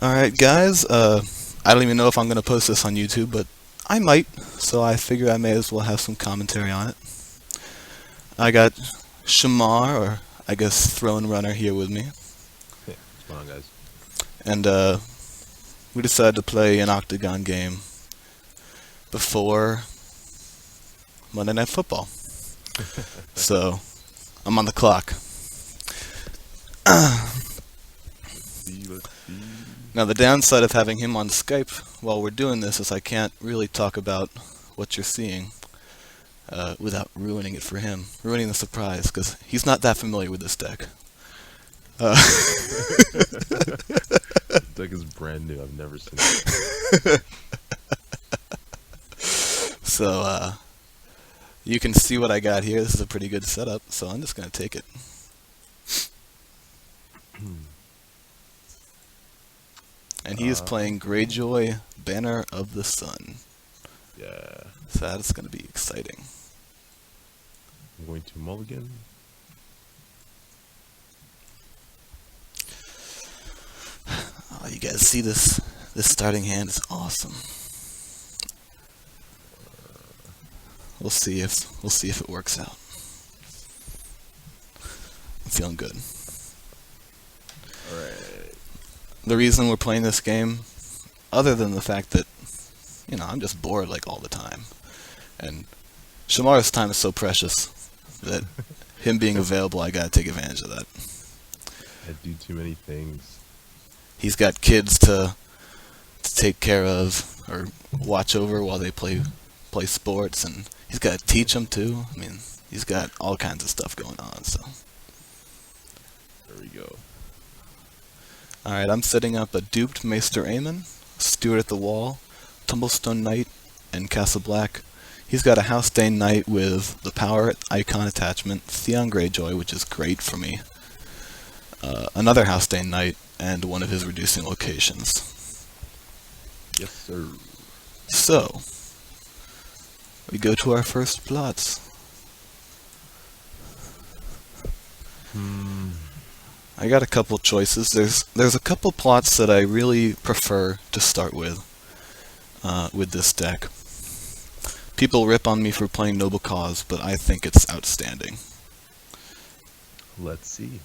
Alright guys, I don't even know if I'm going to post this on YouTube, but I might, so I figure I may as well have some commentary on it. I got Shamar, or I guess Throne Runner, here with me. Yeah, what's going on, guys? And we decided to play an Octagon game before Monday Night Football. So, I'm on the clock. Let's see. Now the downside of having him on Skype while we're doing this is I can't really talk about what you're seeing without ruining it for him, ruining the surprise, because he's not that familiar with this deck. This deck is brand new. I've never seen it. So you can see what I got here. This is a pretty good setup, so I'm just going to take it. And he is playing Greyjoy, Banner of the Sun. Yeah. So that's going to be exciting. I'm going to mulligan. Oh, you guys see this? This starting hand is awesome. We'll see if it works out. I'm feeling good. Alright. The reason we're playing this game, other than the fact that, you know, I'm just bored like all the time, and Shamar's time is so precious that him being available, I gotta take advantage of that. I do too many things. He's got kids to take care of or watch over while they play sports, and he's got to teach them too. I mean, he's got all kinds of stuff going on. So, There we go. all right, I'm setting up a duped Maester Aemon, Steward at the Wall, Tumblestone Knight, and Castle Black. He's got a House-Dane Knight with the Power Icon attachment, Theon Greyjoy, which is great for me, another House-Dane Knight, and one of his reducing locations. Yes, sir. So, we go to our first plots. I got a couple choices. There's a couple plots that I really prefer to start with this deck. People rip on me for playing Noble Cause, but I think it's outstanding. Let's see.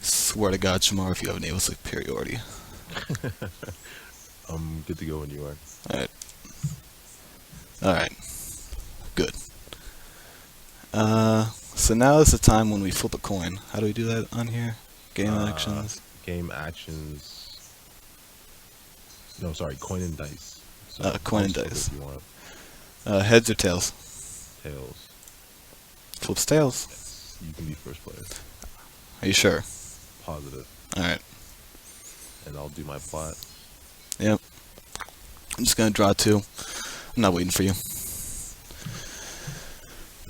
Swear to God, Shamar, if you have naval superiority. I'm good to go when you are. Alright. Alright. Good. So now is the time when we flip a coin. How do we do that on here? Game actions. Game actions. No, sorry, coin and dice. So Coin and flip dice. If you want. Heads or tails? Tails. Flips tails. Yes, you can be first player. Are you sure? Positive. Alright. And I'll do my plot. Yep. I'm just gonna draw two. I'm not waiting for you.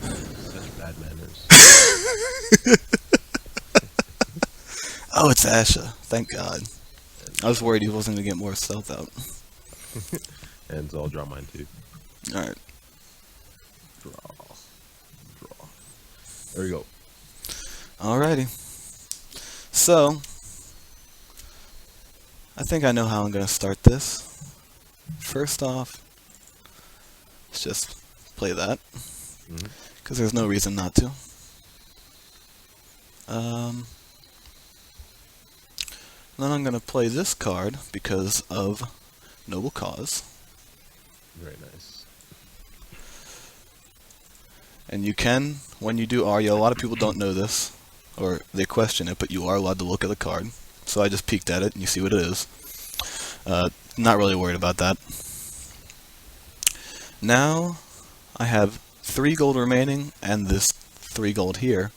Such bad manners. Oh, it's Asha. Thank God. I was worried he wasn't gonna get more stealth out. And so I'll draw mine too. Alright. Draw. There we go. Alrighty. So, I think I know how I'm gonna start this. First off, let's just play that, because there's no reason not to. Then I'm gonna play this card because of Noble Cause. Very nice. And you can, when you do Arya, a lot of people don't know this, or they question it, but you are allowed to look at the card. So I just peeked at it, and you see what it is. Not really worried about that. Now, I have 3 gold remaining, and this 3 gold here.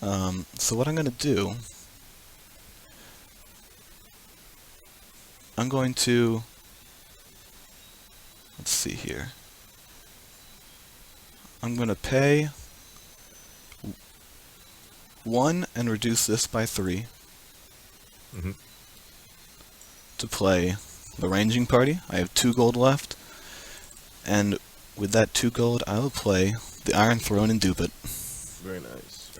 So what I'm going to do, I'm going to, let's see here. I'm going to pay 1 and reduce this by 3 to play the Ranging Party. I have 2 gold left, and with that 2 gold, I will play the Iron Throne and dupe it. Very nice.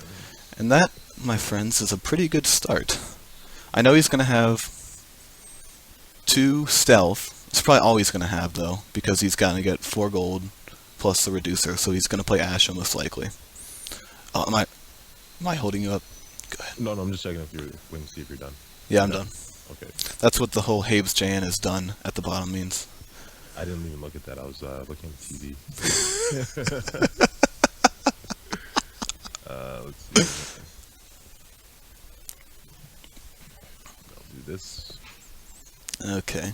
And that, my friends, is a pretty good start. I know he's going to have 2 stealth. It's probably all he's going to have, though, because he's going to get 4 gold plus the reducer, so he's going to play Asha most likely. Oh, am I holding you up? Go ahead. No, I'm just checking if you're waiting to see if you're done. Yeah, I'm done. Okay. That's what the whole Habes JN is done at the bottom means. I didn't even look at that. I was looking at TV. Let's see. I'll do this. Okay.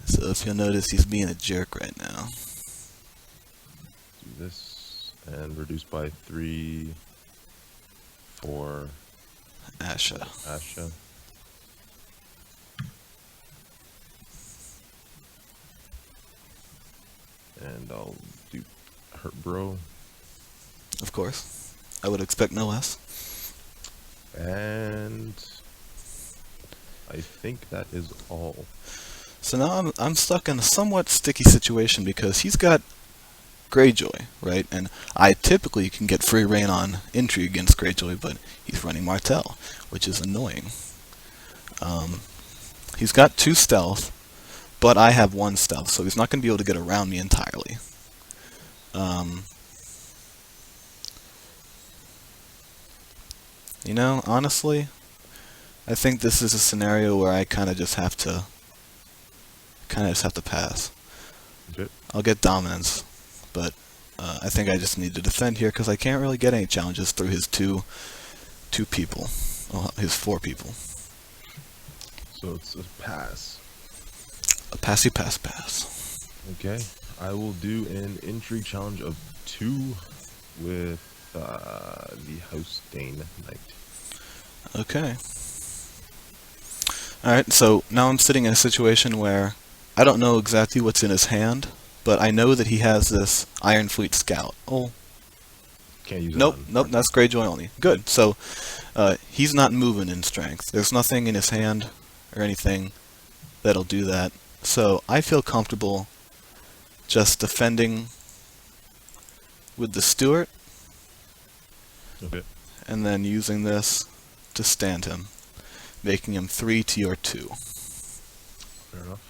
So if you'll notice, he's being a jerk right now. Do this and reduce by 3 for Asha. Asha. And I'll do Hurt Bro. Of course. I would expect no less. And I think that is all. So now I'm stuck in a somewhat sticky situation because he's got Greyjoy, right? And I typically can get free reign on Intrigue against Greyjoy, but he's running Martell, which is annoying. He's got 2 stealth, but I have 1 stealth, so he's not going to be able to get around me entirely. You know, honestly, I think this is a scenario where I kind of just have to pass. Okay. I'll get dominance, but I think I just need to defend here because I can't really get any challenges through his two people, well, his 4 people. So it's a pass. A passy pass. Okay. I will do an intrigue challenge of 2 with the House Dane Knight. Okay. Alright, so now I'm sitting in a situation where I don't know exactly what's in his hand, but I know that he has this Iron Fleet Scout. Oh. Can't use it. Nope, that's Greyjoy only. Good. So, he's not moving in strength. There's nothing in his hand or anything that'll do that. So, I feel comfortable just defending with the Steward, Okay. and then using this to stand him, making him 3 to your 2. Fair enough.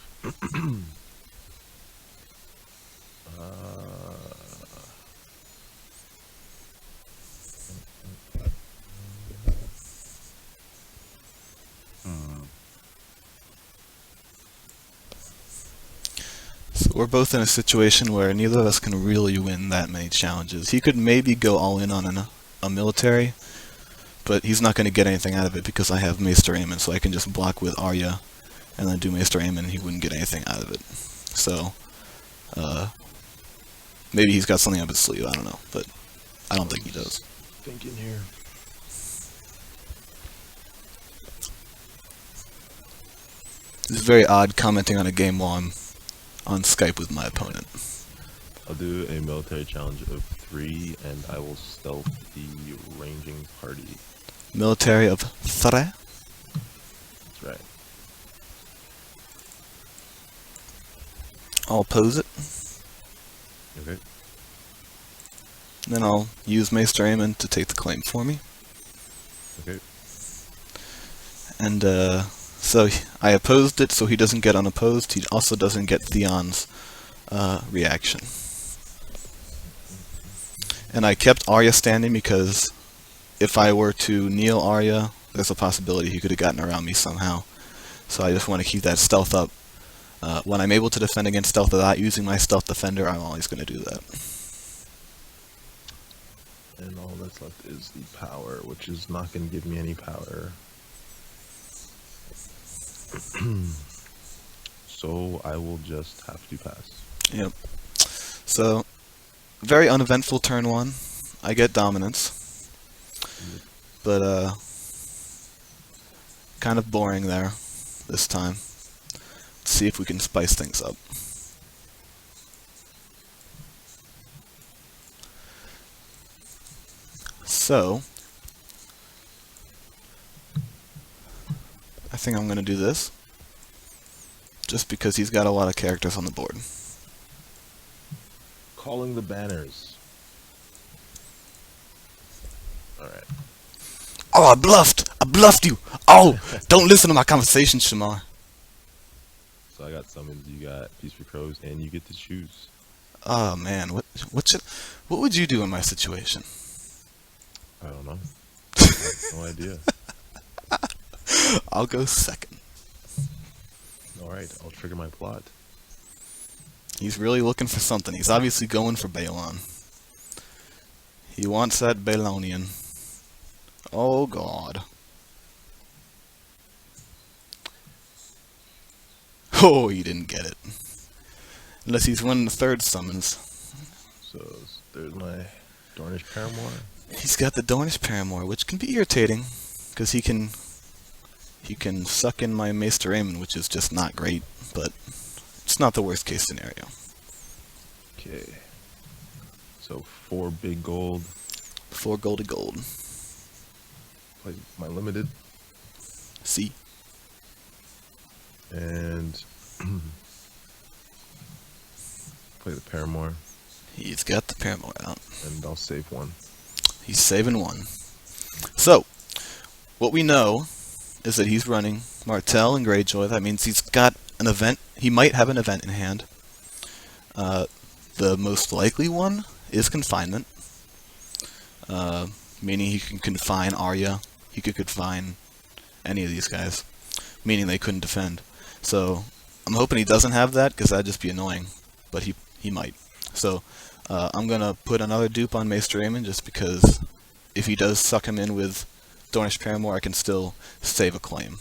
So we're both in a situation where neither of us can really win that many challenges. He could maybe go all in on a military, but he's not going to get anything out of it because I have Maester Aemon, so I can just block with Arya and then do Maester Aemon, and he wouldn't get anything out of it. So, maybe he's got something up his sleeve, I don't know, but I don't think he does. Thinking here. It's very odd commenting on a game while I'm on Skype with my opponent. I'll do a military challenge of 3, and I will stealth the ranging party. Military of 3? That's right. I'll oppose it. Okay. Then I'll use Maester Aemon to take the claim for me. Okay. And, so I opposed it so he doesn't get unopposed. He also doesn't get Theon's reaction. And I kept Arya standing because if I were to kneel Arya, there's a possibility he could have gotten around me somehow. So I just want to keep that stealth up. When I'm able to defend against stealth without using my stealth defender, I'm always going to do that. And all that's left is the power, which is not going to give me any power. So I will just have to pass. Yep. So, very uneventful turn 1. I get dominance. But, kind of boring there this time. Let's see if we can spice things up. So, I think I'm going to do this, just because he's got a lot of characters on the board. Calling the banners. Oh, I bluffed! I bluffed you! Oh, don't listen to my conversation, Shamar. So I got summons, you got Peaceful Crows, and you get to choose. Oh man, what would you do in my situation? I don't know. I have no idea. I'll go second. Alright, I'll trigger my plot. He's really looking for something. He's obviously going for Balon. He wants that Balonian. Oh god. Oh, he didn't get it. Unless he's winning the third summons. So there's my Dornish Paramore. He's got the Dornish Paramore, which can be irritating, because he can suck in my Maester Aemon, which is just not great, but it's not the worst case scenario. Okay. So 4 big gold. 4 gold to gold. Play my limited. See? And play the Paramore. He's got the Paramore out. And I'll save 1. He's saving 1. So, what we know is that he's running Martell and Greyjoy. That means he's got an event. He might have an event in hand. The most likely one is confinement. Meaning he can confine Arya. He could confine any of these guys. Meaning they couldn't defend. So, I'm hoping he doesn't have that, because that'd just be annoying. But he might. So, I'm going to put another dupe on Maester Aemon, just because if he does suck him in with Dornish Paramore, I can still save a claim.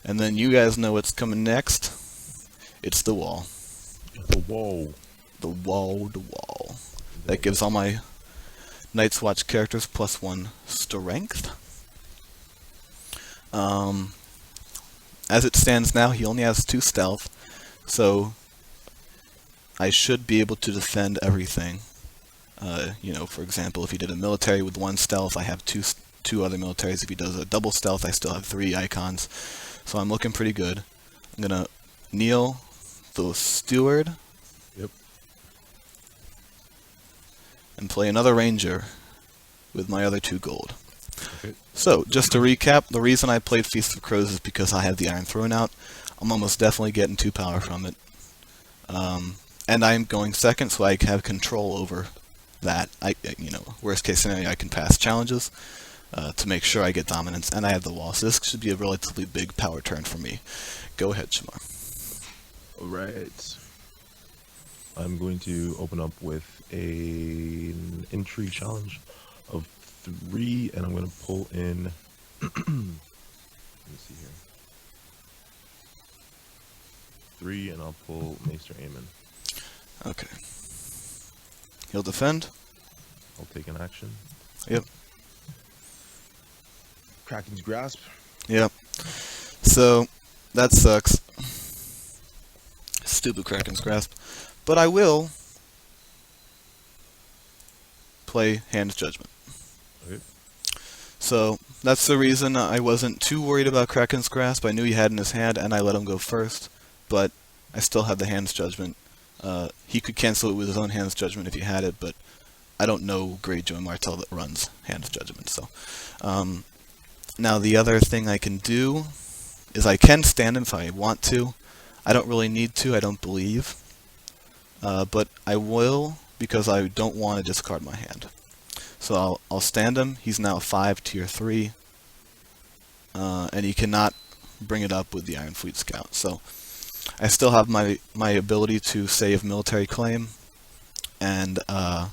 And then you guys know what's coming next. It's the wall. The wall. The wall, the wall. That gives all my Night's Watch characters +1 strength. As it stands now, he only has 2 stealth, so I should be able to defend everything. For example, if he did a military with 1 stealth, I have two other militaries. If he does a double stealth, I still have 3 icons. So I'm looking pretty good. I'm gonna kneel the steward. Yep. And play another ranger with my other 2 gold. Okay. So, just to recap, the reason I played Feast of Crows is because I have the Iron Throne out. I'm almost definitely getting 2 power from it. And I'm going second, so I have control over that. Worst case scenario, I can pass challenges to make sure I get dominance, and I have the wall. So this should be a relatively big power turn for me. Go ahead, Shamar. Alright. I'm going to open up with an intrigue challenge of 3, and I'm going to pull in. Let me see here. 3, and I'll pull Maester Aemon. Okay. He'll defend. I'll take an action. Yep. Kraken's Grasp. Yep. So, that sucks. Stupid Kraken's Grasp. But I will play Hand's Judgment. Okay. So, that's the reason I wasn't too worried about Kraken's Grasp. I knew he had in his hand, and I let him go first. But I still had the Hand's Judgment. He could cancel it with his own Hand's Judgment if he had it, but I don't know Greyjoy Martell that runs Hand's Judgment. So, now the other thing I can do is I can stand him if I want to. I don't really need to, I don't believe. But I will, because I don't want to discard my hand. So I'll stand him. He's now 5 tier 3. And he cannot bring it up with the Iron Fleet Scout. So I still have my ability to save military claim, and I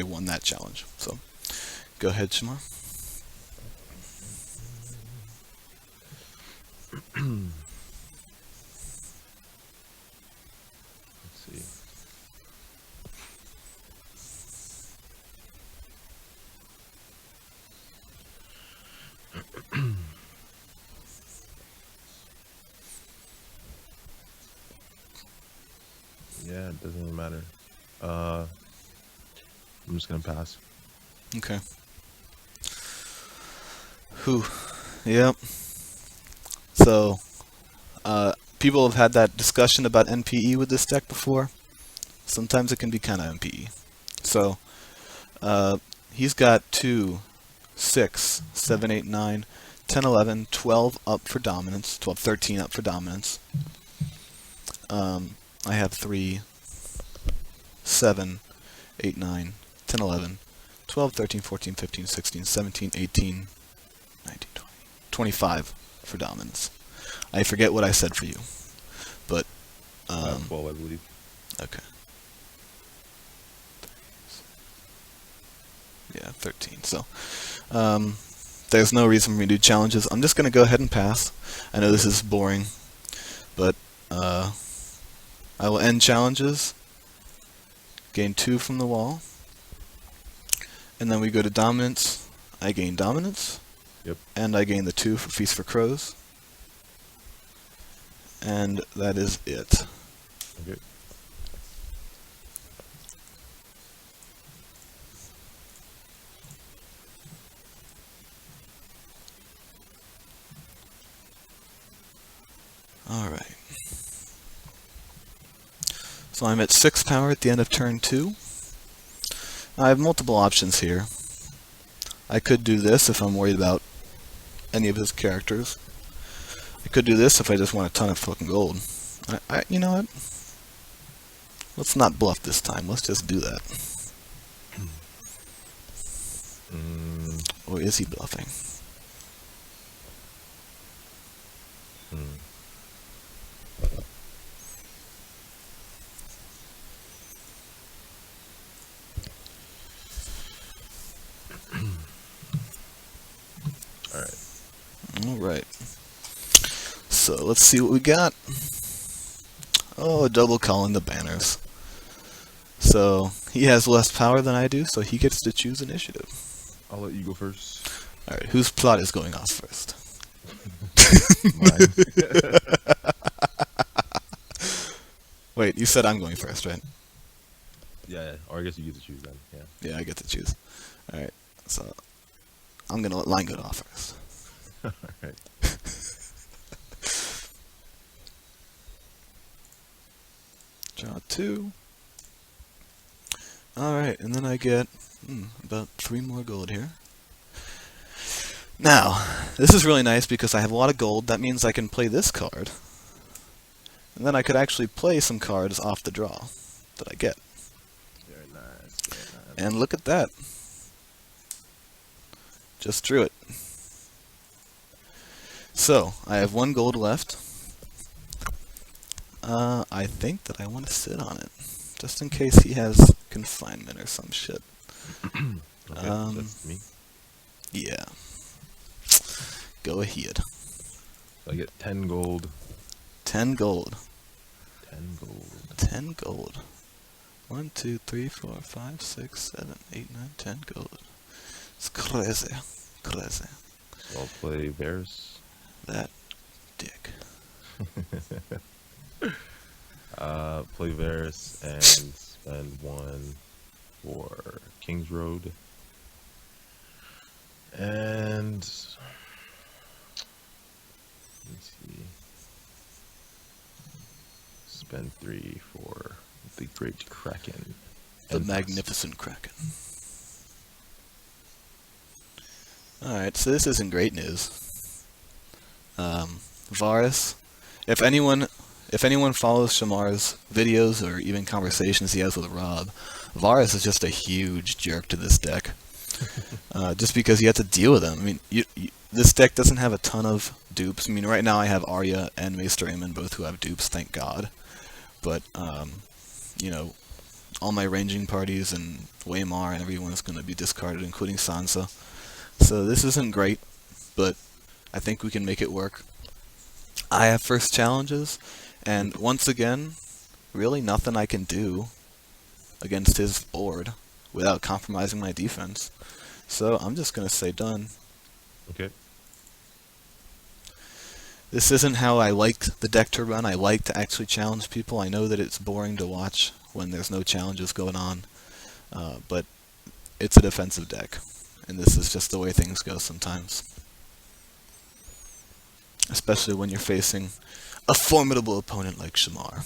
won that challenge. So go ahead, Shamar. Let's see. Yeah, it doesn't really matter. I'm just gonna pass. Okay. Whew. Yep. So, people have had that discussion about NPE with this deck before. Sometimes it can be kind of NPE. So, he's got 2 6, 7, 8, 9, 10, 11, 12 up for dominance. 12, 13 up for dominance. I have 3, 7, 8, 9, 10, 11, 12, 13, 14, 15, 16, 17, 18, 19, 20, 25 for dominance. I forget what I said for you, but 12, I believe. okay. Yeah, 13. So, there's no reason for me to do challenges. I'm just going to go ahead and pass. I know this is boring, but I will end challenges, gain 2 from the wall, and then we go to dominance. I gain dominance, Yep. and I gain the 2 for Feast for Crows, and that is it. Okay. Alright. So I'm at 6 power at the end of turn 2. I have multiple options here. I could do this if I'm worried about any of his characters. I could do this if I just want a ton of fucking gold. You know what? Let's not bluff this time. Let's just do that. Or is he bluffing? Alright. So let's see what we got. Oh, double calling the banners. So he has less power than I do, so he gets to choose initiative. I'll let you go first. Alright, whose plot is going off first? Mine. Wait, you said I'm going first, right? Yeah, or I guess you get to choose then. Yeah. Yeah, I get to choose. Alright, so I'm gonna let line go off first. Alright. Draw 2. Alright, and then I get about 3 more gold here. Now, this is really nice because I have a lot of gold. That means I can play this card. And then I could actually play some cards off the draw that I get. Very nice. Very nice. And look at that. Just drew it. So, I have 1 gold left. I think that I want to sit on it. Just in case he has confinement or some shit. Okay, that's me. Yeah. Go ahead. So I get 10 gold. 10 gold. 10 gold. 10 gold. 1, 2, 3, 4, 5, 6, 7, 8, 9, 10 gold. It's crazy. Crazy. So I'll play Varys. That dick. Play Varys and spend 1 for King's Road. And let me see. Spend 3 for the Great Kraken. The And magnificent Kraken. Alright, so this isn't great news. Varys, if anyone follows Shamar's videos or even conversations he has with Rob, Varys is just a huge jerk to this deck. Just because you have to deal with him. I mean, this deck doesn't have a ton of dupes. I mean, right now I have Arya and Maester Aemon, both who have dupes, thank God. But, you know, all my ranging parties and Waymar and everyone is going to be discarded, including Sansa. So this isn't great, but I think we can make it work. I have first challenges, and once again, really nothing I can do against his board without compromising my defense. So I'm just going to say done. Okay. This isn't how I like the deck to run. I like to actually challenge people. I know that it's boring to watch when there's no challenges going on, but it's a defensive deck, and this is just the way things go sometimes. Especially when you're facing a formidable opponent like Shamar.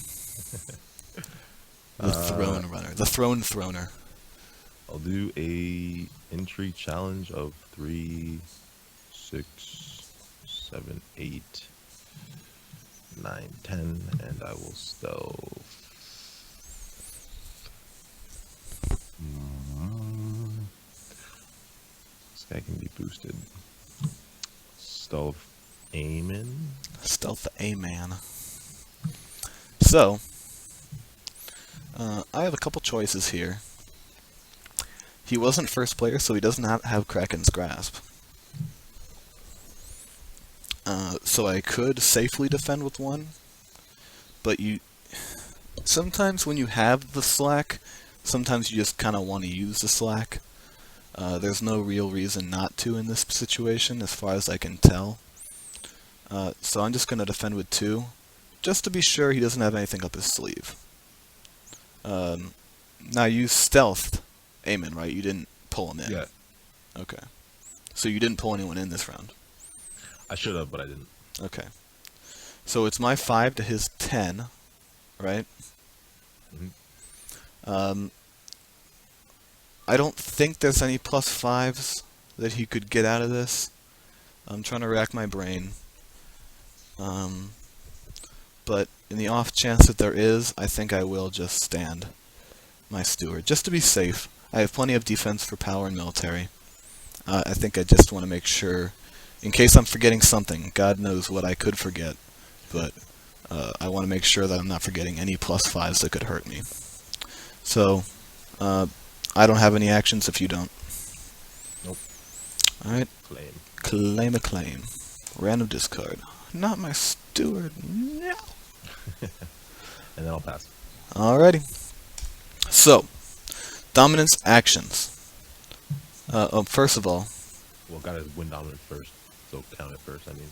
The Throne Runner. The Throne Throner. I'll do a Intrigue challenge of 3, 6, 7, 8, 9, 10, and I will stealth. This guy can be boosted. Stealth Amen. Stealth A-man. So, I have a couple choices here. He wasn't first player, so he does not have Kraken's Grasp. So I could safely defend with one, but sometimes when you have the slack, sometimes you just kind of want to use the slack. There's no real reason not to in this situation, as far as I can tell. So I'm just going to defend with 2, just to be sure he doesn't have anything up his sleeve. Now you stealthed Aemon, right? You didn't pull him in. Yeah. Okay. So you didn't pull anyone in this round. I should have, but I didn't. Okay. So it's my 5 to his 10, right? Mm-hmm. I don't think there's any +5s that he could get out of this. I'm trying to rack my brain. But in the off chance that there is, I think I will just stand my steward, just to be safe. I have plenty of defense for power and military. I think I just want to make sure, in case I'm forgetting something, God knows what I could forget, but I want to make sure that I'm not forgetting any +5s that could hurt me. So, I don't have any actions if you don't. Nope. Alright. Claim. Claim a claim. Random discard. Not my steward. No. And then I'll pass. Alrighty. So, dominance actions. First of all, Well, gotta win dominant first, so count it first. I mean,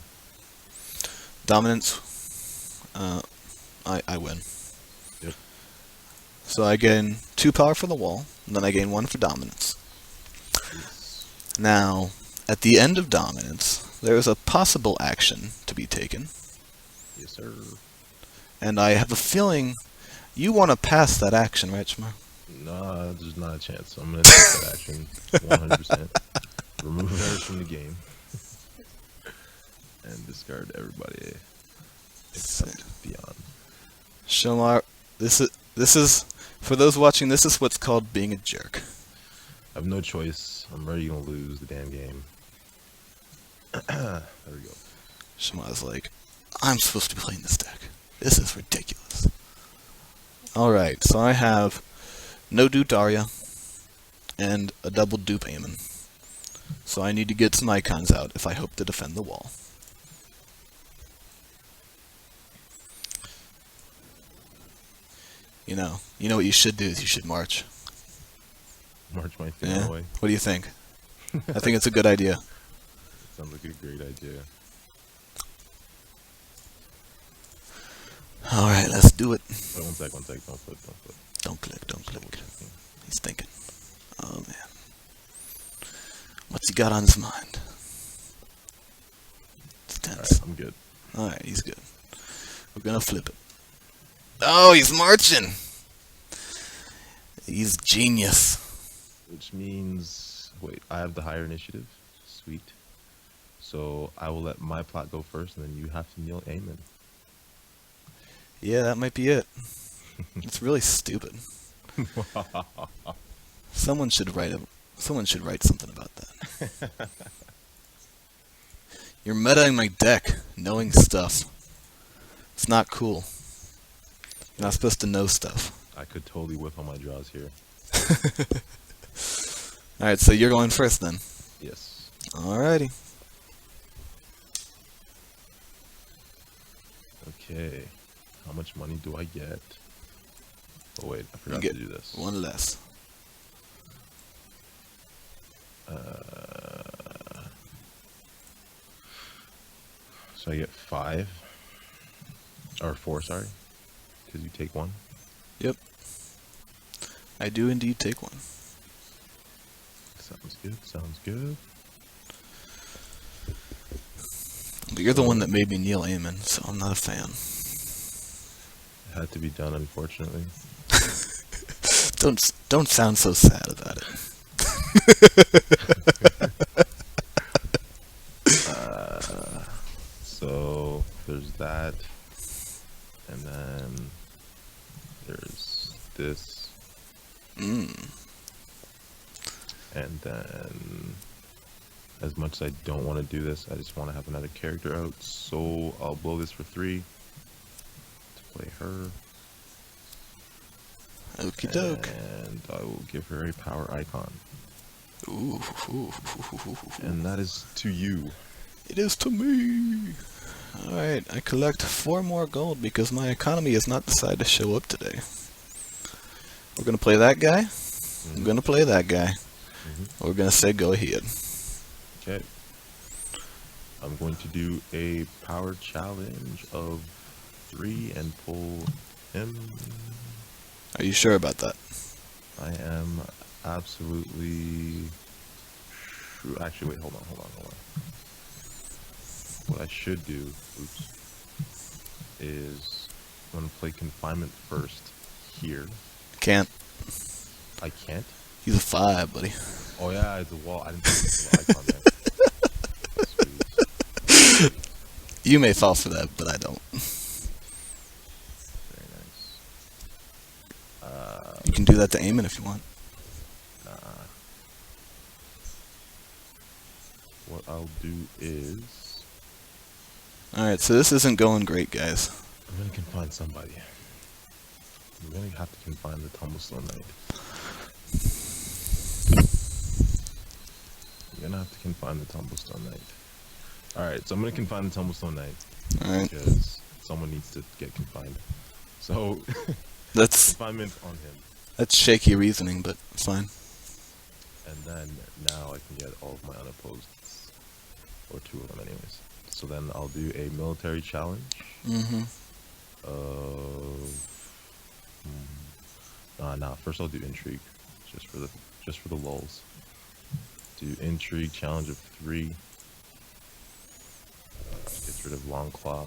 dominance. I win. Yep. So I gain 2 power for the wall, and then I gain 1 for dominance. Yes. Now, at the end of dominance, there is a possible action to be taken, Yes, sir. and I have a feeling you want to pass that action, right, Shmar? Nah, there's not a chance. I'm gonna take that action 100%. Remove her from the game. And discard everybody except beyond. Shomar, this is for those watching. This is what's called being a jerk. I have no choice. I'm already gonna lose the damn game. There we go. Shamar's like, I'm supposed to be playing this deck. This is ridiculous. Alright, so I have no dupe Arya and a double dupe Aemon. So I need to get some icons out if I hope to defend the wall. You know what you should do is you should march. March my thing Yeah? away. What do you think? I think it's a good idea. Sounds like a great idea. Alright, let's do it. Wait, one sec. Don't flip. Don't click. Double-checking. He's thinking. Oh man. What's he got on his mind? It's tense. Alright, I'm good. Alright, he's good. We're gonna flip it. Oh, he's marching! He's genius. Which means, wait, I have the higher initiative. Sweet. So I will let my plot go first, and then you have to kneel Aemon. Yeah, that might be it. It's really stupid. Someone should write something about that. You're metaing my deck, knowing stuff. It's not cool. You're not supposed to know stuff. I could totally whip on my draws here. Alright, so you're going first then. Yes. Alrighty. Okay. How much money do I get? Oh wait, I forgot You to get do this. 1 less. So I get 5. Or 4, sorry. Because you take 1. Yep. I do indeed take 1. Sounds good. But you're the one that made me kneel Aemon, so I'm not a fan. It had to be done, unfortunately. Don't sound so sad about it. Uh, so there's that, and then there's this, Mm. and then as much as I don't want to do this, I just want to have another character out. So I'll blow this for 3 to play her, Okie doke. and I will give her a power icon, Ooh. and that is to you. It is to me. Alright, I collect 4 more gold because my economy has not decided to show up today. We're gonna play that guy. I'm gonna play that guy. We're gonna say go ahead. Okay. I'm going to do a power challenge of 3 and pull him. Are you sure about that? I am absolutely sure. Actually, wait, hold on. What I should do, is I'm going to play confinement first here. Can't. I can't? He's a 5, buddy. Oh yeah, it's a wall. I didn't think it was an icon there. Sweet. You may fall for that, but I don't. Very nice. You can do that to Eamon if you want. Nah. What I'll do is Alright, so this isn't going great, guys. I'm gonna confine somebody. I'm gonna have to confine the Tumblestone Knight. Alright, so I'm gonna confine the Tumblestone Knight. Alright. Because someone needs to get confined. So That's confinement on him. that's shaky reasoning, but fine. And then now I can get all of my unopposed. Or 2 of them anyways. So then I'll do a military challenge Mm-hmm. of first I'll do intrigue. Just for the lulls. Do intrigue challenge of 3. Gets rid of Longclaw.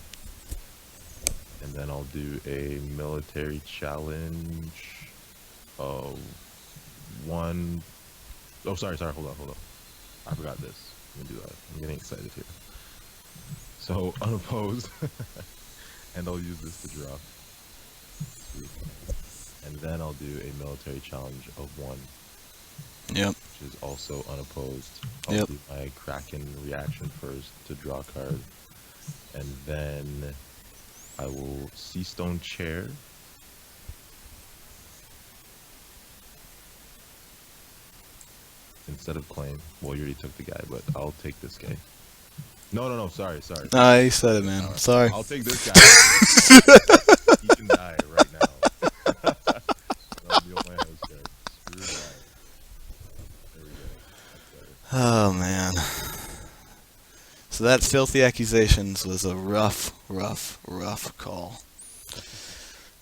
And then I'll do a military challenge of 1. Oh, sorry, hold on. I forgot this. I'm gonna do that. I'm getting excited here. So, unopposed. And I'll use this to draw. Sweet. And then I'll do a military challenge of 1. Yep. Which is also unopposed. I'll Yep. do my Kraken reaction first to draw a card. And then I will Seastone Chair. Instead of claim. Well, you already took the guy, but I'll take this guy. No, sorry. Ah, you said it, man. Sorry. I'll take this guy. He can die right now. That'll be on my house card. Screw that. There we go. That's better. Oh, man. So that filthy accusations was a rough call.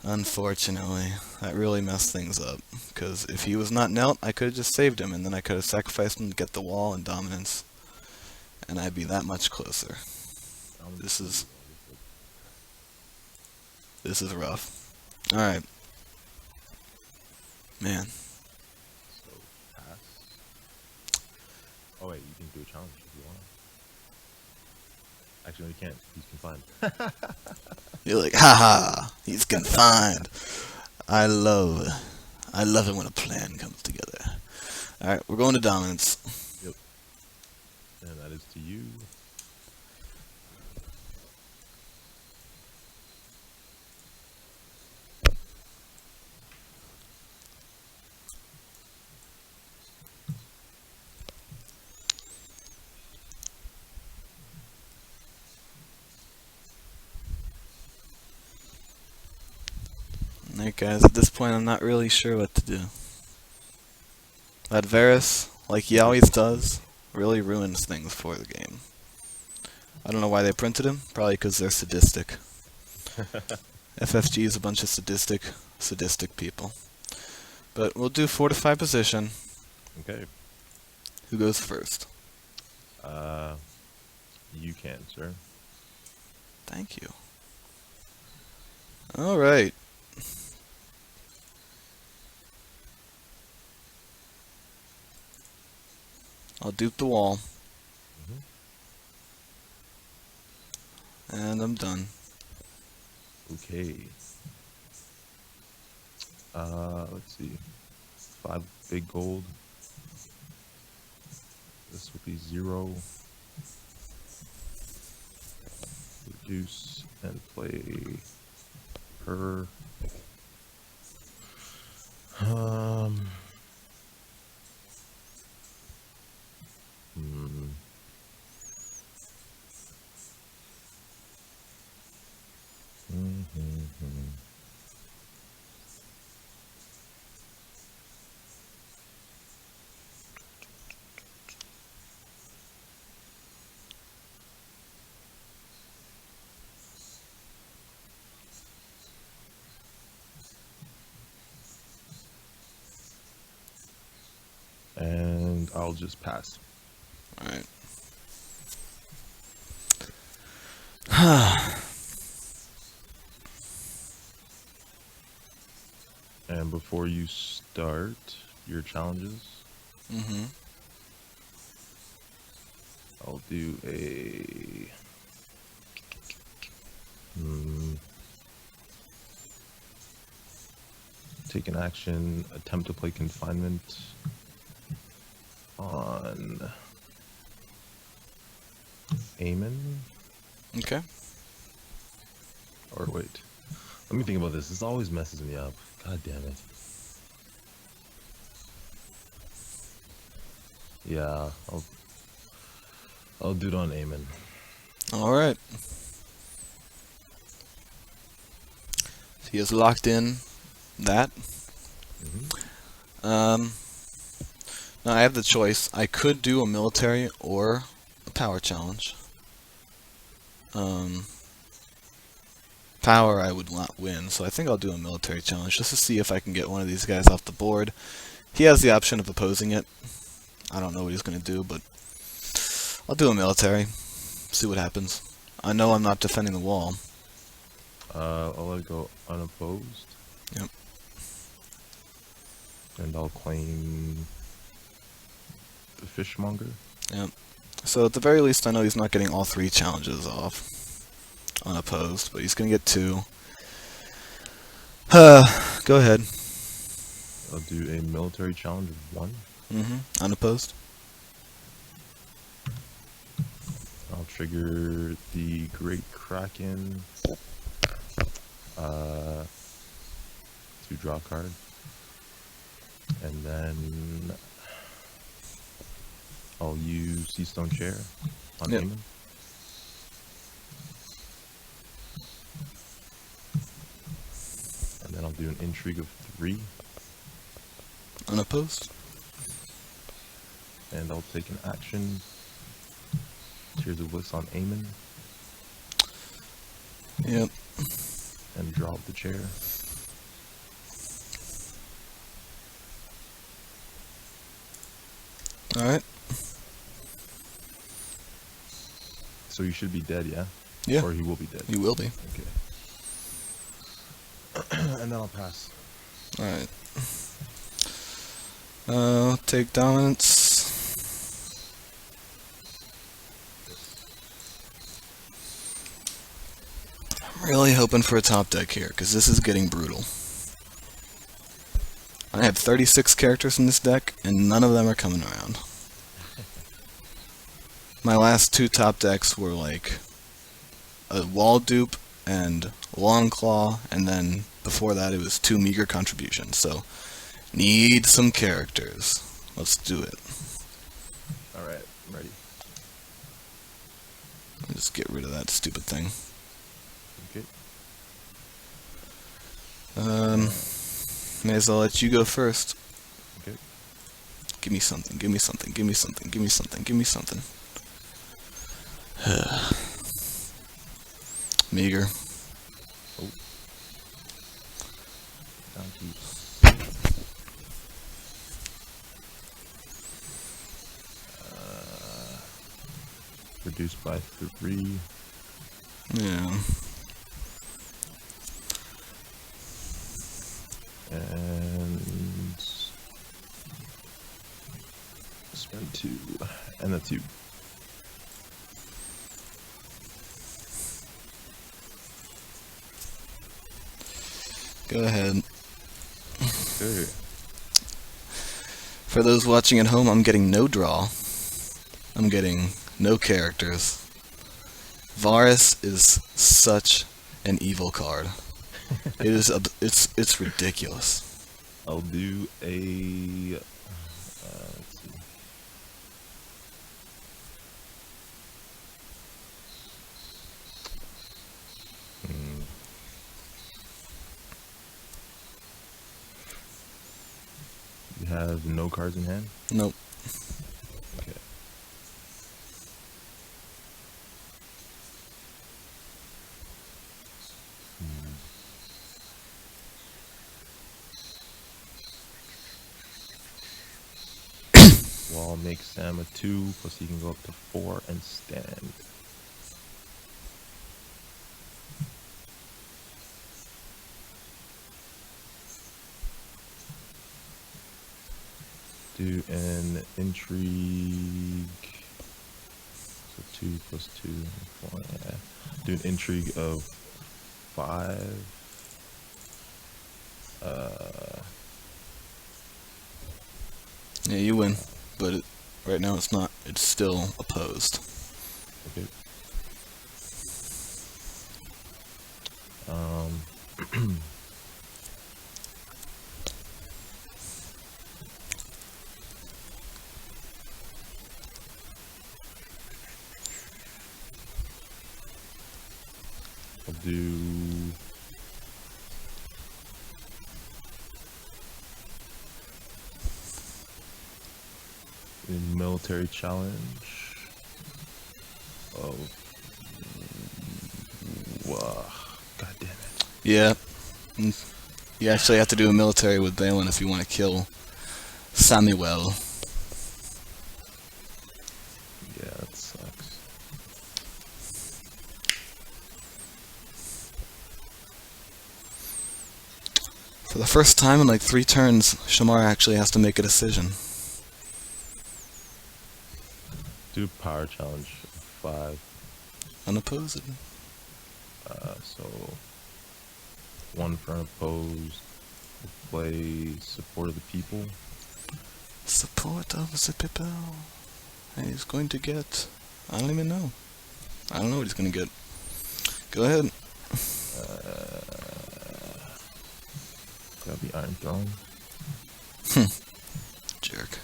Unfortunately, that really messed things up. Because if he was not knelt, I could have just saved him, and then I could have sacrificed him to get the wall and dominance. And I'd be that much closer. This is rough. Alright. Man. So, pass. Oh, wait, you can do a challenge if you want. Actually, no, you can't. He's confined. You're like, haha, he's confined. I love it when a plan comes together. Alright, we're going to dominance. Yep. And that is to you. Alright guys, at this point I'm not really sure what to do. That Varus, like he always does, really ruins things for the game. I don't know why they printed him, probably because they're sadistic. FFG is a bunch of sadistic people. But we'll do fortify position. Okay. Who goes first? You can, sir. Thank you. Alright. I'll dupe the wall, Mhm. and I'm done. Okay. Let's see. 5 big gold. This will be 0. Reduce and play her. Um. Hmm. Mhm. And I'll just pass. Alright. And before you start your challenges, Mm-hmm. I'll do a take an action, attempt to play confinement on Eamon. Okay. Or wait, let me think about this. This always messes me up. God damn it. Yeah, I'll do it on Eamon. Alright. He has locked in that. Mm-hmm. Now I have the choice. I could do a military or a power challenge. Power I would not win, so I think I'll do a military challenge just to see if I can get one of these guys off the board. He has the option of opposing it. I don't know what he's going to do, but I'll do a military. See what happens. I know I'm not defending the wall. I'll let it go unopposed. Yep. And I'll claim the fishmonger. Yep. So at the very least, I know he's not getting all 3 challenges off unopposed, but he's going to get 2. Go ahead. I'll do a military challenge of 1. Unopposed. I'll trigger the Great Kraken to draw a card. And then I'll use Seastone Chair on Yep. Eamon. And then I'll do an Intrigue of 3. Unopposed. And I'll take an action. Tears of Bliss on Eamon. Yep. And draw the chair. Alright. So you should be dead, yeah? Yeah. Or he will be dead. You will be. Okay. And then I'll pass. Alright. Take dominance. I'm really hoping for a top deck here, because this is getting brutal. I have 36 characters in this deck, and none of them are coming around. My last 2 top decks were like a wall dupe and Longclaw, and then before that it was 2 meager contributions, so need some characters. Let's do it. Alright, I'm ready. Just get rid of that stupid thing. Okay. May as well let you go first. Okay. Give me something, give me something, give me something, give me something, give me something. Meager. Oh. Down to 6. Reduced by 3. Yeah. And spend 2. And a 2. Go ahead. Okay. For those watching at home, I'm getting no draw. I'm getting no characters. Varus is such an evil card. It's ridiculous. I'll do a... let's see. You have no cards in hand? Nope. Okay. Wall makes Sam a 2, plus he can go up to 4 and stand. Do an intrigue. So 2 plus 2, 4. Yeah. Do an intrigue of 5. Yeah, you win, but right now it's not. It's still opposed. Okay. I'll do a military challenge of God damn it. Yeah. You actually have to do a military with Balin if you want to kill Samuel. Yeah, that sucks. For the first time in like 3 turns, Shamar actually has to make a decision. Do a power challenge of 5. Unopposed. So 1 for unopposed. We'll play support of the people. Support of the people. And he's going to get... I don't even know. I don't know what he's going to get. Go ahead. Grab the Iron Throne. Jerk.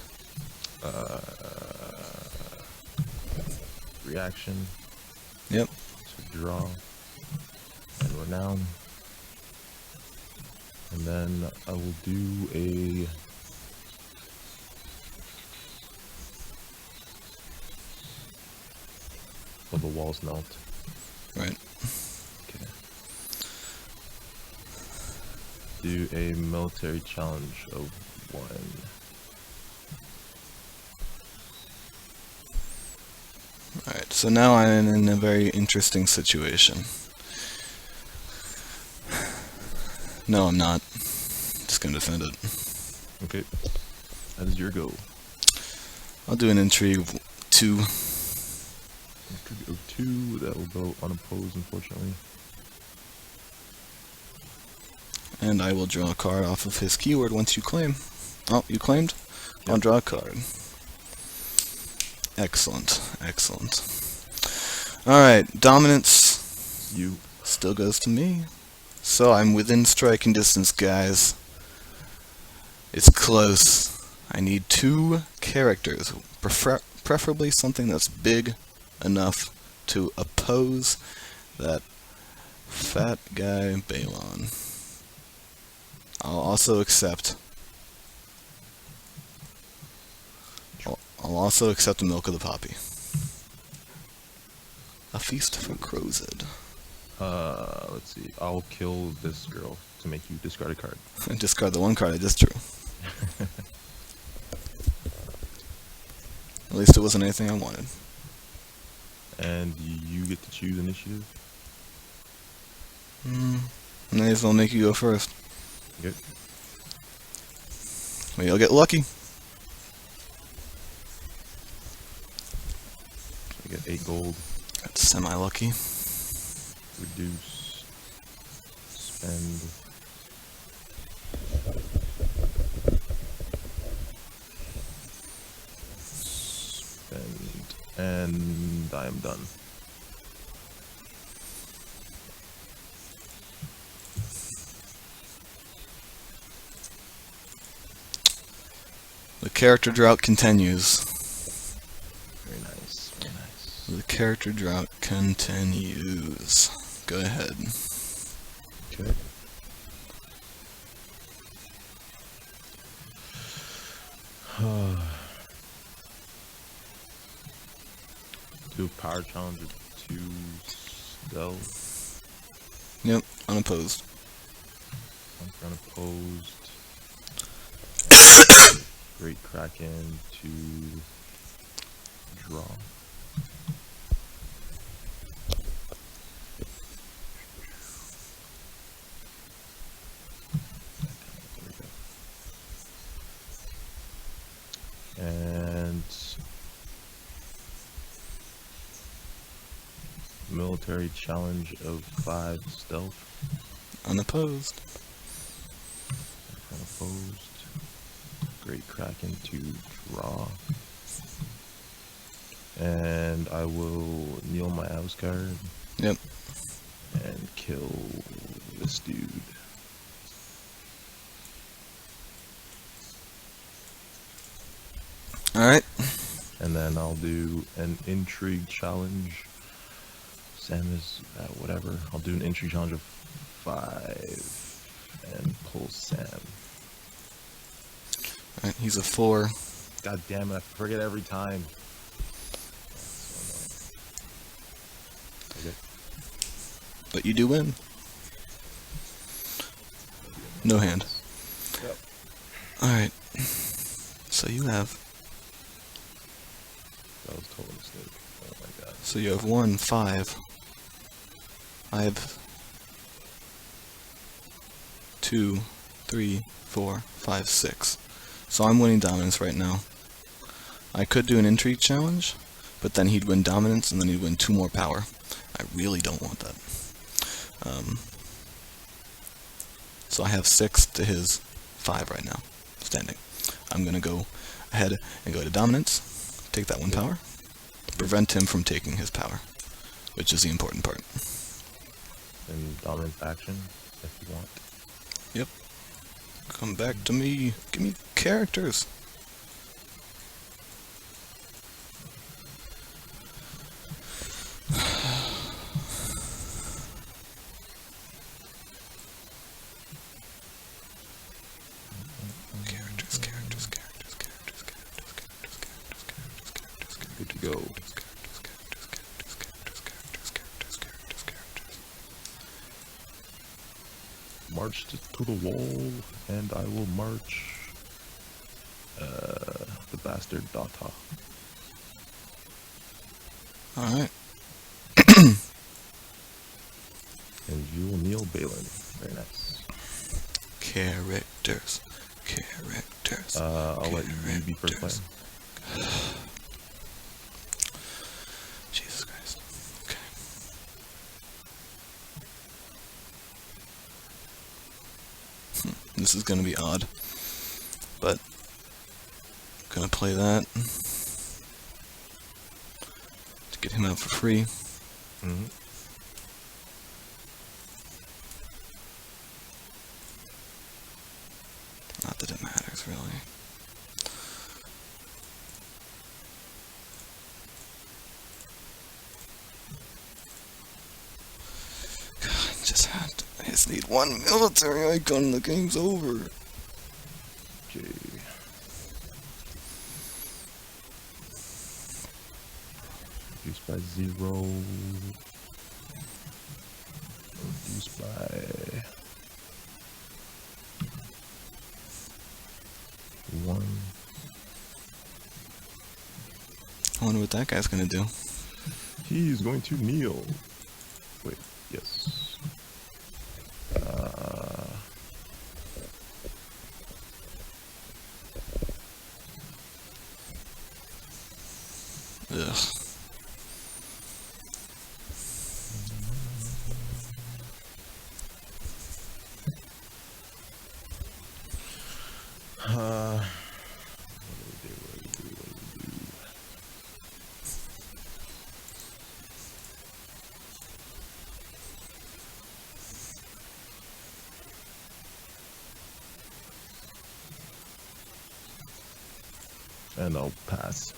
Reaction. Yep. To draw. And renown. And then I will do a... Oh, the walls melt. Right. Okay. Do a military challenge of 1. Alright, so now I'm in a very interesting situation. No, I'm not. Just gonna defend it. Okay. That is your go. I'll do an intrigue of 2. Intrigue of 2. That will go unopposed, unfortunately. And I will draw a card off of his keyword once you claim. Oh, you claimed? Yep. I'll draw a card. Excellent, excellent. Alright, dominance You. still goes to me. So I'm within striking distance, guys. It's close. I need 2 characters, preferably something that's big enough to oppose that fat guy Balon. I'll also accept the milk of the poppy. A feast for Crozid. Let's see. I'll kill this girl to make you discard a card. Discard the 1 card I just drew. At least it wasn't anything I wanted. And you get to choose initiative. May as well make you go first. Okay. Maybe I'll get lucky. get 8 gold. That's semi-lucky. Reduce. Spend. Spend. And I am done. The character drought continues. Very nice, very nice. The character drought continues. Go ahead. Okay. Do power challenge with 2 stealth. Yep, unopposed. Unopposed. Great Kraken to draw. And military challenge of 5 stealth. Unopposed. Unopposed. Great Kraken to draw. And I will kneel my house card. Yep. And kill this dude. Alright. And then I'll do an intrigue challenge. Sam is whatever. I'll do an intrigue challenge of 5 and pull Sam. Alright, he's a 4. God damn it, I forget every time. Okay. But you do win. No hand. Yep. Alright. So you have... That was a total mistake. Oh my god. So you have 1, 5. I have 2, 3, 4, 5, 6. So I'm winning dominance right now. I could do an intrigue challenge, but then he'd win dominance and then he'd win 2 more power. I really don't want that. So I have 6 to his 5 right now, standing. I'm going to go ahead and go to dominance, take that 1 power, prevent him from taking his power, which is the important part. And dominance action, if you want. Yep. Come back to me. Give me characters. Good to go. March to the wall, and I will march the bastard Data. Alright. And you will kneel Balin. Very nice. Characters. I'll let you be first player. Jesus Christ. Okay. This is gonna be odd. But I'm gonna play that to get him out for free. Mm-hmm. Not that it matters, really. God, I just need 1 military icon and the game's over. Okay. Reduced by 0. Reduced by 1. I wonder what that guy's gonna do. He's going to kneel. Wait, yes. Ugh. What do we do? What do we do? What do we do? And I'll pass.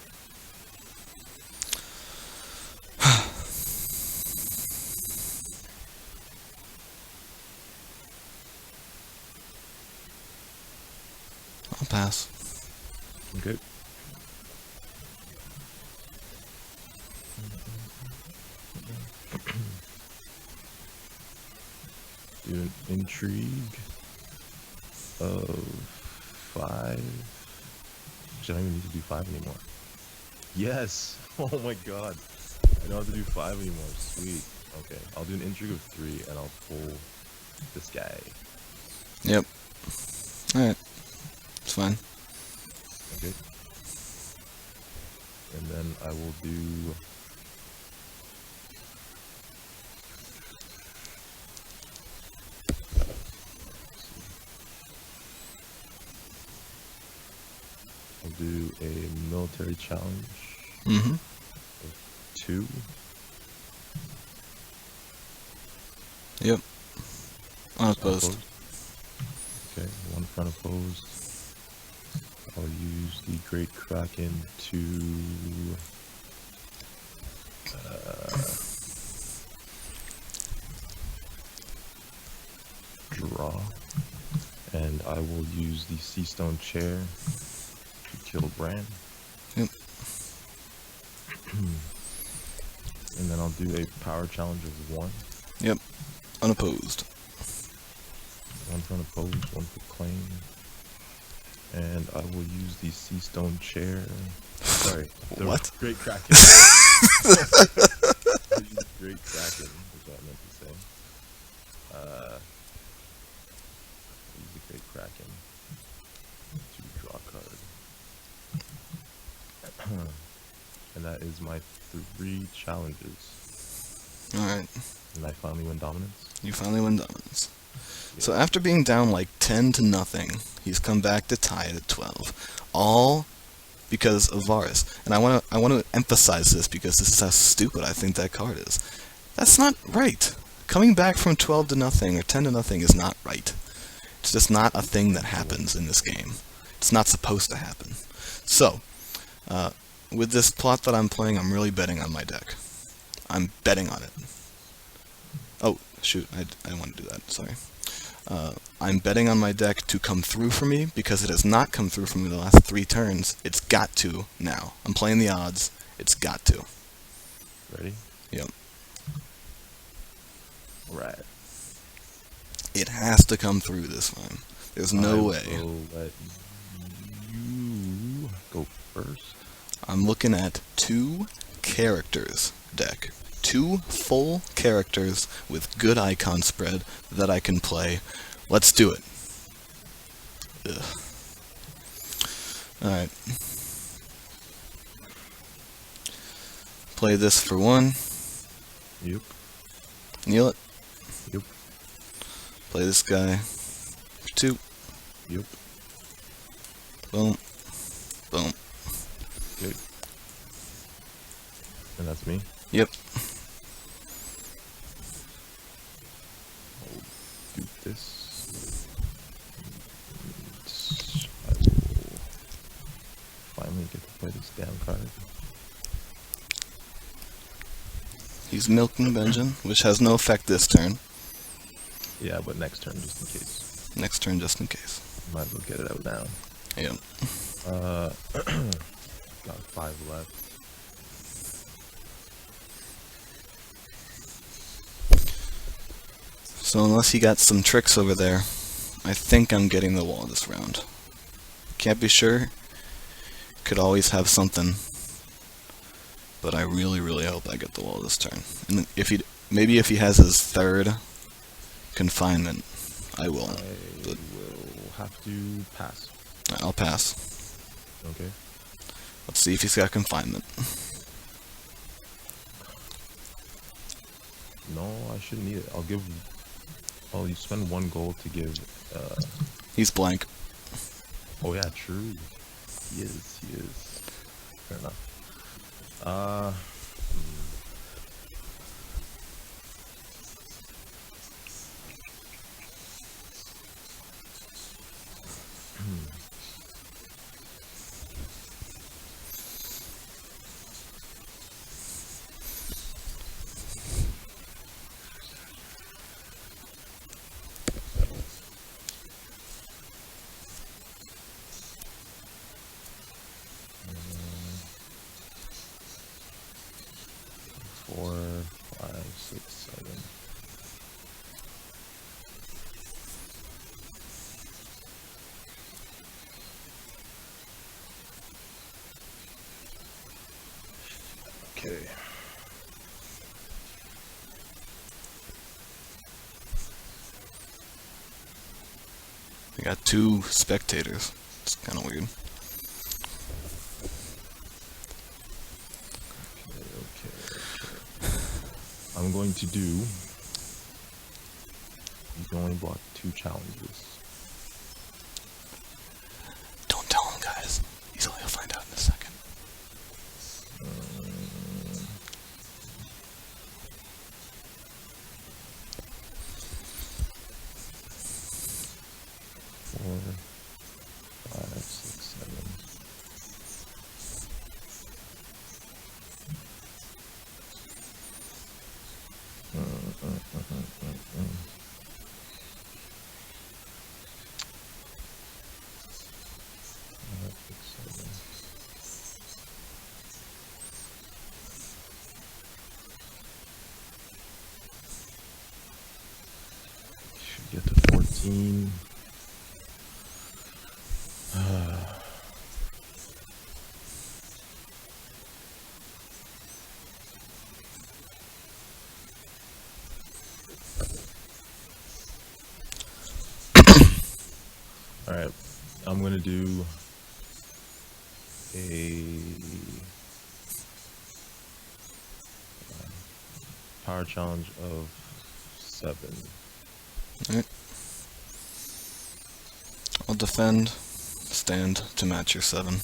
I'll pass. Okay. Do an intrigue of 5. Actually, I don't even need to do 5 anymore. Yes! Oh my god. I don't have to do 5 anymore. Sweet. Okay. I'll do an intrigue of 3 and I'll pull this guy. Yep. Alright. It's fine. Okay. And then I will do... I'll do a military challenge Mm-hmm. of 2. Yep. Unopposed. Unopposed. Okay, 1 unopposed. I'll use the Great Kraken to draw, and I will use the Sea Stone Chair to kill Bran. Yep. And then I'll do a power challenge of 1. Yep. Unopposed. 1 for unopposed, 1 for claim. And I will use the Sea Stone Chair. Sorry. The What? Great Kraken. I'll use the Great Kraken, is what I meant to say. Use the Great Kraken to draw a card. And that is my 3 challenges. Alright. And I finally win dominance. You finally win dominance. Yeah. So after being down like 10-0, he's come back to tie it at 12. All because of Varus. And I want to emphasize this because this is how stupid I think that card is. That's not right. Coming back from 12-0 or 10-0 is not right. It's just not a thing that happens in this game. It's not supposed to happen. So, with this plot that I'm playing, I'm really betting on my deck. I'm betting on it. Oh, shoot, I didn't want to do that, sorry. I'm betting on my deck to come through for me, because it has not come through for me the last 3 turns. It's got to now. I'm playing the odds. It's got to. Ready? Yep. Right. It has to come through this time. There's no way. I will let you go first. I'm looking at 2 characters deck. 2 full characters with good icon spread that I can play. Let's do it. Ugh. Alright. Play this for 1. Yep. Kneel it. Yep. Play this guy for 2. Yep. Boom. Boom. Okay. And that's me. Yep. I'll do this. And I will finally get to play this damn card. He's milking Benjamin, which has no effect this turn. Yeah, but next turn just in case. Next turn just in case. Might as well get it out now. Yep. Got 5 left. So unless he got some tricks over there, I think I'm getting the wall this round. Can't be sure. Could always have something. But I really, really hope I get the wall this turn. And maybe if he has his 3rd confinement, I will. I But will have to pass. I'll pass. Okay. Let's see if he's got confinement. No, I shouldn't need it. Oh, you spend 1 gold to give, He's blank. Oh yeah, true. He is. He is. Fair enough. Hmm. 4, 5, 6, 7. Okay. We got 2 spectators. It's kind of weird. Okay. I'm going to do. You can only block 2 challenges. Don't tell him, guys. He'll find out in a second. 4, 5, 6, 7. Should get to 14. Alright, I'm gonna do a power challenge of 7. Alright. I'll defend. Stand to match your 7.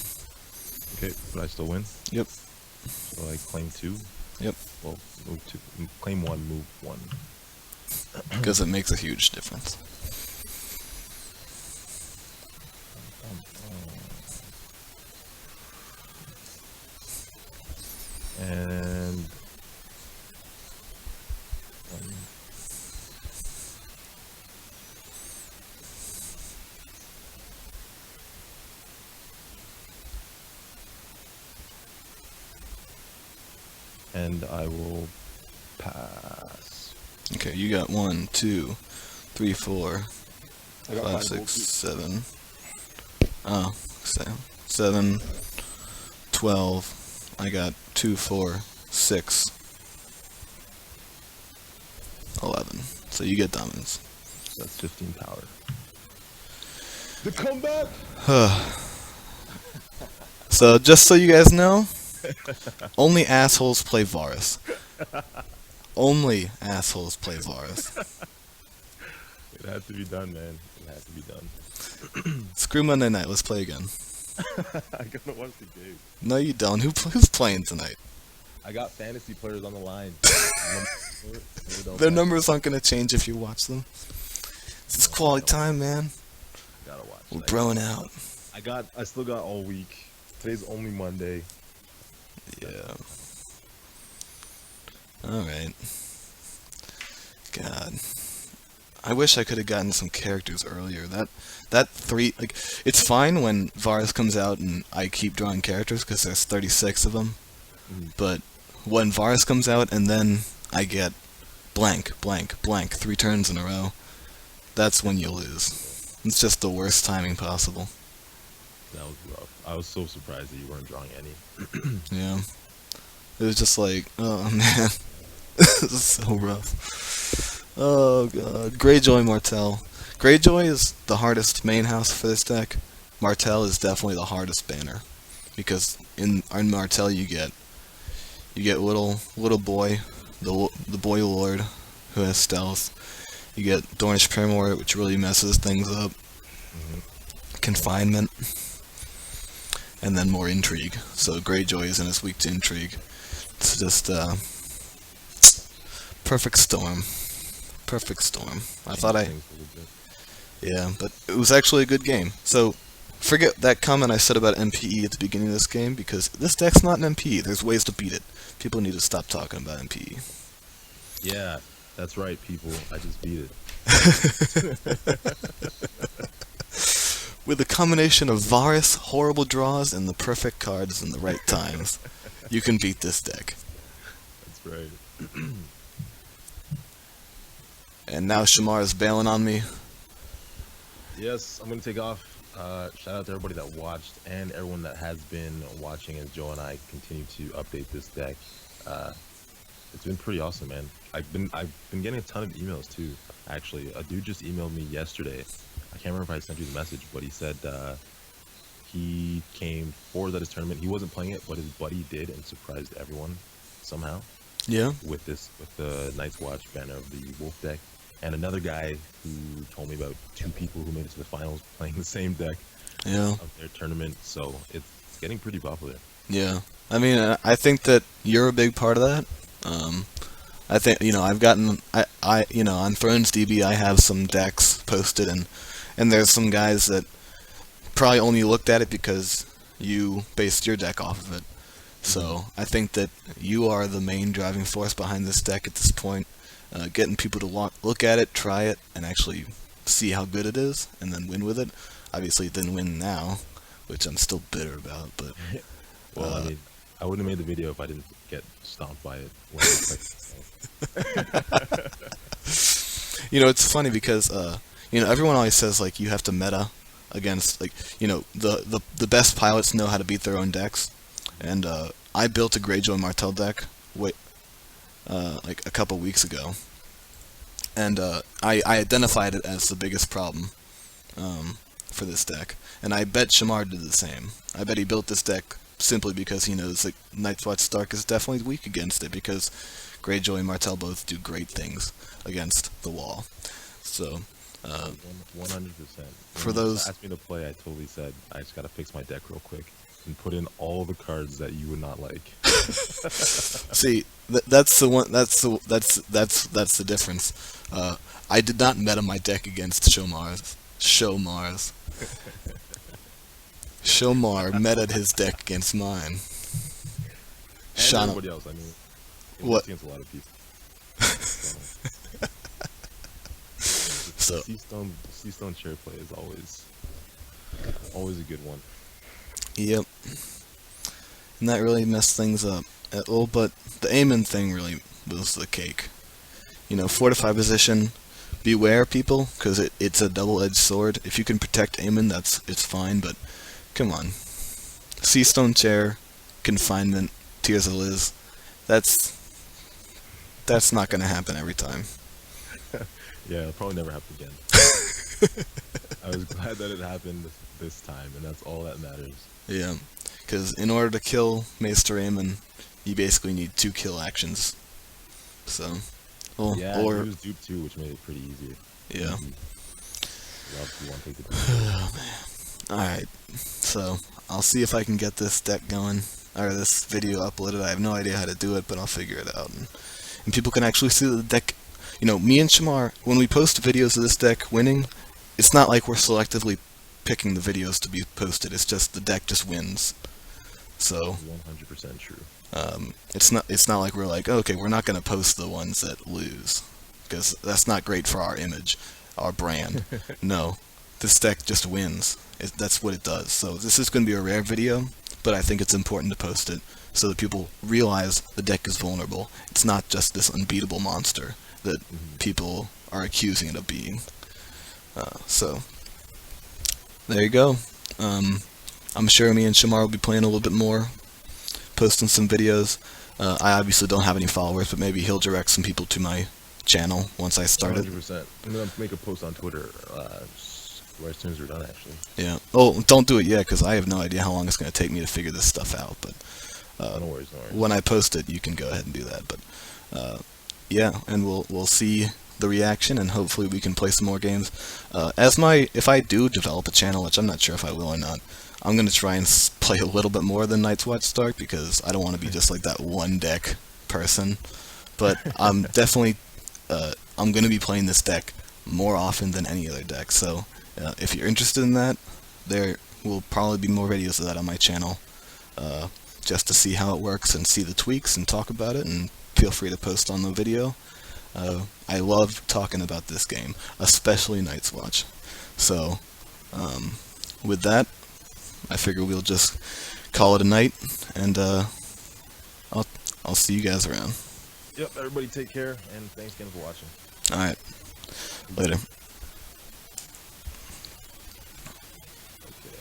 Okay, but I still win. Yep. So I claim 2. Yep. Well, move 2. Claim 1, move 1. Because it makes a huge difference. And I will pass. Okay, you got 1, 2, 3, 4, I got 5, 5 6, gold. 7. Oh, 7, 12. I got 2, 4, 6, 11. So you get dominance. So that's 15 power. The comeback! So just so you guys know, only assholes play Varus. Only assholes play Varus. It had to be done, man. It had to be done. Screw Monday night. Let's play again. I gotta watch the game. No, you don't. Who's playing tonight? I got fantasy players on the line. Their numbers aren't gonna change if you watch them. It's quality time, man. Gotta watch. We're broing out. I still got all week. Today's only Monday. Yeah. Alright. God. I wish I could have gotten some characters earlier. That 3, like, it's fine when Varus comes out and I keep drawing characters because there's 36 of them. But when Varus comes out and then I get blank, blank, blank 3 turns in a row, that's when you lose. It's just the worst timing possible. That was rough. I was so surprised that you weren't drawing any. Yeah. It was just like, oh man. This is so rough. Oh god. Greyjoy Martell. Greyjoy is the hardest main house for this deck. Martell is definitely the hardest banner. Because in Martell you get little boy, the boy lord who has stealth. You get Dornish Primor, which really messes things up. confinement, and then more intrigue. So Greyjoy isn't as weak to intrigue. It's just perfect storm. Perfect storm. Yeah, but it was actually a good game. So forget that comment I said about MPE at the beginning of this game, because this deck's not an MPE. There's ways to beat it. People need to stop talking about MPE. Yeah, that's right, people. I just beat it. With a combination of Varus, horrible draws, and the perfect cards in the right times, you can beat this deck. That's right. And now Shamar is bailing on me. Yes, I'm going to take off. Shout out to everybody that watched and everyone that has been watching as Joe and I continue to update this deck. It's been pretty awesome, man. I've been getting a ton of emails too. Actually, a dude just emailed me yesterday. I can't remember if I sent you the message, but he said he came forward at his tournament. He wasn't playing it, but his buddy did and surprised everyone somehow. Yeah. With the Night's Watch banner of the Wolf deck. And another guy who told me about 2 people who made it to the finals playing the same deck of their tournament. So it's getting pretty popular. Yeah. I mean, I think that you're a big part of that. I think, I've gotten, on Thrones DB, I have some decks posted, and there's some guys that probably only looked at it because you based your deck off of it. So I think that you are the main driving force behind this deck at this point. Getting people to look at it, try it, and actually see how good it is, and then win with it. Obviously, it didn't win now, which I'm still bitter about. But well, I mean, I wouldn't have made the video if I didn't get stomped by it. When it's funny because everyone always says like you have to meta against the best pilots know how to beat their own decks, and I built a Greyjoy Martell deck like a couple weeks ago, and I identified it as the biggest problem for this deck, and I bet Shamar did the same. I bet he built this deck simply because he knows that Night's Watch Stark is definitely weak against it, because Greyjoy and Martell both do great things against the wall. So 100%. For those asked me to play, I totally said I just gotta fix my deck real quick and put in all the cards that you would not like. See, that's the one. That's the difference. I did not meta my deck against Shomar. Shomar metaed his deck against mine. And everybody else. I mean, what? Against a lot of people. So Seastone chair play is always a good one. Yep. And that really messed things up at all, but the Aemon thing really was the cake. Fortify position, beware people, because it's a double-edged sword. If you can protect Aemon, it's fine, but come on. Seastone chair, confinement, Tears of Liz, that's not going to happen every time. Yeah, it'll probably never happen again. I was glad that it happened this time, and that's all that matters. Yeah, because in order to kill Maester Aemon, you basically need 2 kill actions. So, or he was duped too, which made it pretty easier. Yeah. Oh man. Alright, so I'll see if I can get this deck going, or this video uploaded. I have no idea how to do it, but I'll figure it out. And people can actually see the deck. Me and Shamar, when we post videos of this deck winning, it's not like we're selectively picking the videos to be posted. It's just the deck just wins. So 100% true. It's not like we're like, okay, we're not going to post the ones that lose, because that's not great for our image, our brand. No, this deck just wins. That's what it does. So this is going to be a rare video, but I think it's important to post it so that people realize the deck is vulnerable. It's not just this unbeatable monster that people are accusing it of being. So there you go. I'm sure me and Shamar will be playing a little bit more, posting some videos. I obviously don't have any followers, but maybe he'll direct some people to my channel once I start it. 100%. I'm going to make a post on Twitter right as soon as we're done, actually. Yeah. Oh, don't do it yet, because I have no idea how long it's going to take me to figure this stuff out. But no worries. when I post it, you can go ahead and do that. But yeah, and we'll see the reaction, and hopefully we can play some more games. If I do develop a channel, which I'm not sure if I will or not, I'm gonna try and play a little bit more than Night's Watch Stark, because I don't want to be just like that one deck person. But I'm definitely I'm gonna be playing this deck more often than any other deck. So if you're interested in that, there will probably be more videos of that on my channel, just to see how it works and see the tweaks and talk about it. And feel free to post on the video. I love talking about this game, especially Night's Watch. So with that, I figure we'll just call it a night, and I'll see you guys around. Yep, everybody take care, and thanks again for watching. Alright, later.